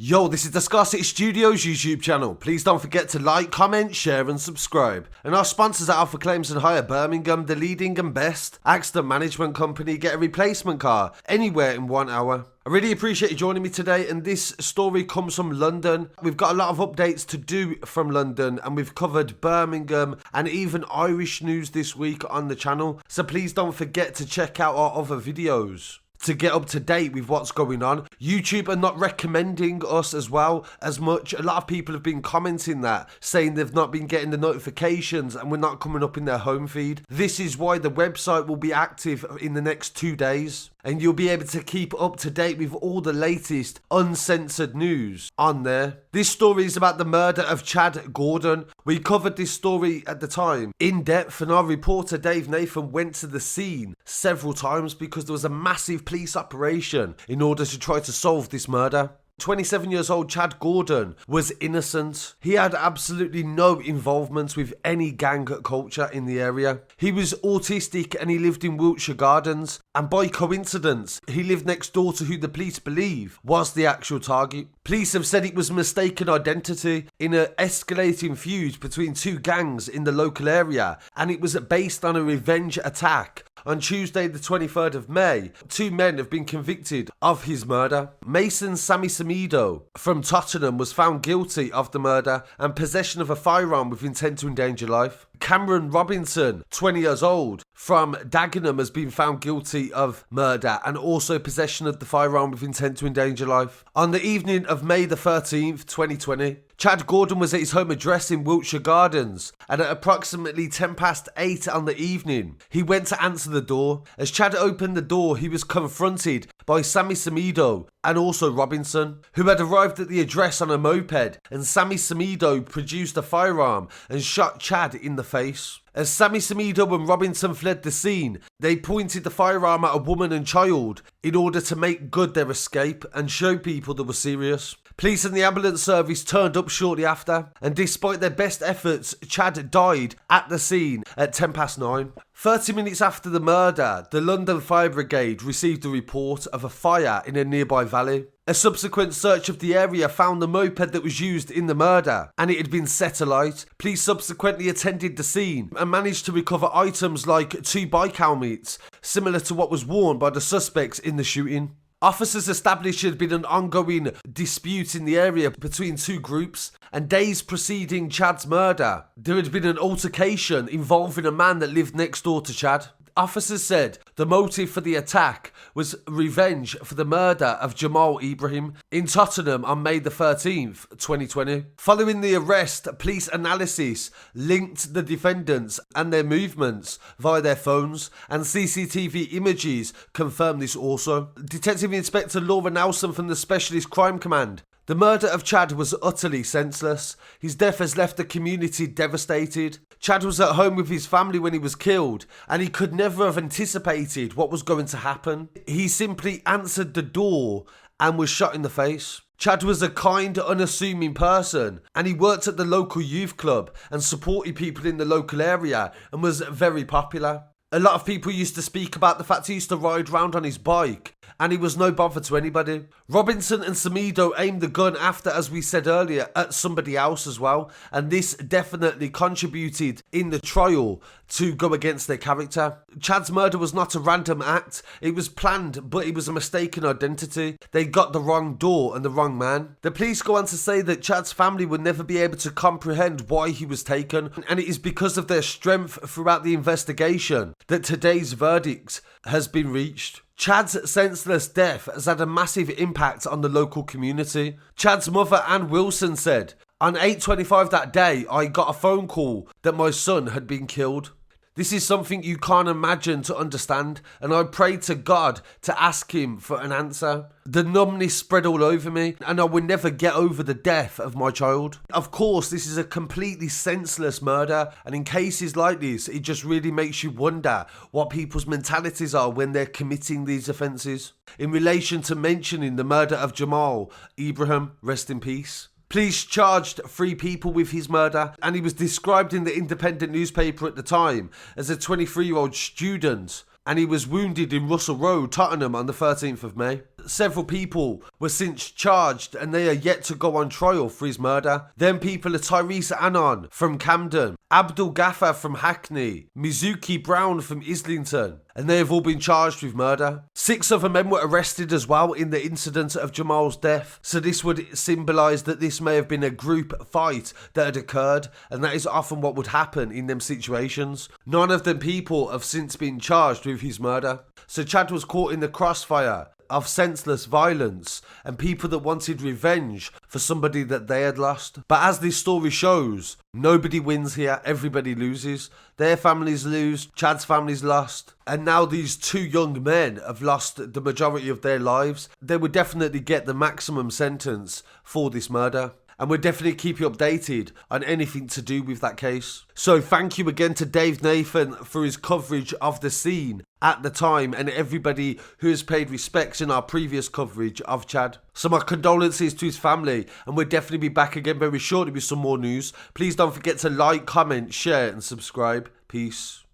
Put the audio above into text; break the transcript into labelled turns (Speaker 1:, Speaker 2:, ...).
Speaker 1: Yo, this is the Scarcity Studios YouTube channel. Please don't forget to like, comment, share and subscribe. And our sponsors at Alpha Claims and Hire Birmingham, the leading and best accident management company. Get a replacement car anywhere in 1 hour. I really appreciate you joining me today, and this story comes from London. We've got a lot of updates to do from London, and we've covered Birmingham and even Irish news this week on the channel. So please don't forget to check out our other videos to get up to date with what's going on. YouTube are not recommending us as well as much. A lot of people have been commenting that, saying they've not been getting the notifications and we're not coming up in their home feed. This is why the website will be active in the next 2 days, and you'll be able to keep up to date with all the latest uncensored news on there. This story is about the murder of Chad Gordon. We covered this story at the time in depth, and our reporter Dave Nathan went to the scene several times because there was a massive police operation in order to try to solve this murder. 27 years old Chad Gordon was innocent. He had absolutely no involvement with any gang culture in the area. He was autistic and he lived in Wiltshire Gardens, and by coincidence he lived next door to who the police believe was the actual target. Police have said it was mistaken identity in an escalating feud between two gangs in the local area, and it was based on a revenge attack. On Tuesday the 23rd of May, 2 men have been convicted of his murder. Mason Sani-Semedo from Tottenham was found guilty of the murder and possession of a firearm with intent to endanger life. Cameron Robinson, 20 years old, from Dagenham has been found guilty of murder and also possession of the firearm with intent to endanger life. On the evening of May the 13th, 2020, Chad Gordon was at his home address in Wiltshire Gardens, and at approximately 8:10 on the evening, he went to answer the door. As Chad opened the door, he was confronted by Sani-Semedo and also Robinson, who had arrived at the address on a moped, and Sani-Semedo produced a firearm and shot Chad in the face. As Sani-Semedo and Robinson fled the scene, they pointed the firearm at a woman and child in order to make good their escape and show people they were serious. Police and the ambulance service turned up shortly after, and despite their best efforts, Chad died at the scene at 9:10. 30 minutes after the murder, the London Fire Brigade received a report of a fire in a nearby valley. A subsequent search of the area found the moped that was used in the murder, and it had been set alight. Police subsequently attended the scene and managed to recover items like 2 bike helmets, similar to what was worn by the suspects in the shooting. Officers established there had been an ongoing dispute in the area between two groups, and days preceding Chad's murder, there had been an altercation involving a man that lived next door to Chad. Officers said the motive for the attack was revenge for the murder of Jamal Ibrahim in Tottenham on May the 13th, 2020. Following the arrest, police analysis linked the defendants and their movements via their phones, and CCTV images confirmed this also. Detective Inspector Laura Nelson from the Specialist Crime Command: the murder of Chad was utterly senseless. His death has left the community devastated. Chad was at home with his family when he was killed, and he could never have anticipated what was going to happen. He simply answered the door and was shot in the face. Chad was a kind, unassuming person, and he worked at the local youth club and supported people in the local area and was very popular. A lot of people used to speak about the fact he used to ride round on his bike, and he was no bother to anybody. Robinson and Semedo aimed the gun after, as we said earlier, at somebody else as well, and this definitely contributed in the trial to go against their character. Chad's murder was not a random act. It was planned, but it was a mistaken identity. They got the wrong door and the wrong man. The police go on to say that Chad's family would never be able to comprehend why he was taken, and it is because of their strength throughout the investigation that today's verdict has been reached. Chad's senseless death has had a massive impact on the local community. Chad's mother, Ann Wilson, said, "On 8:25 that day, I got a phone call that my son had been killed. This is something you can't imagine to understand, and I prayed to God to ask him for an answer. The numbness spread all over me, and I would never get over the death of my child." Of course, this is a completely senseless murder, and in cases like this, it just really makes you wonder what people's mentalities are when they're committing these offences. In relation to mentioning the murder of Jamal Ibrahim, rest in peace. Police charged 3 people with his murder, and he was described in the Independent newspaper at the time as a 23-year-old student, and he was wounded in Russell Road, Tottenham on the 13th of May. Several people were since charged and they are yet to go on trial for his murder. Them people are Tyrese Anon from Camden, Abdul Gaffer from Hackney, Mizuki Brown from Islington, and they have all been charged with murder. 6 other men were arrested as well in the incident of Jamal's death, so this would symbolise that this may have been a group fight that had occurred, and that is often what would happen in them situations. None of them people have since been charged with his murder. So Chad was caught in the crossfire of senseless violence and people that wanted revenge for somebody that they had lost. But as this story shows, nobody wins here, everybody loses. Their families lose, Chad's family's lost, and now these 2 young men have lost the majority of their lives. They would definitely get the maximum sentence for this murder. And we'll definitely keep you updated on anything to do with that case. So thank you again to Dave Nathan for his coverage of the scene at the time, and everybody who has paid respects in our previous coverage of Chad. So my condolences to his family, and we'll definitely be back again very shortly with some more news. Please don't forget to like, comment, share and subscribe. Peace.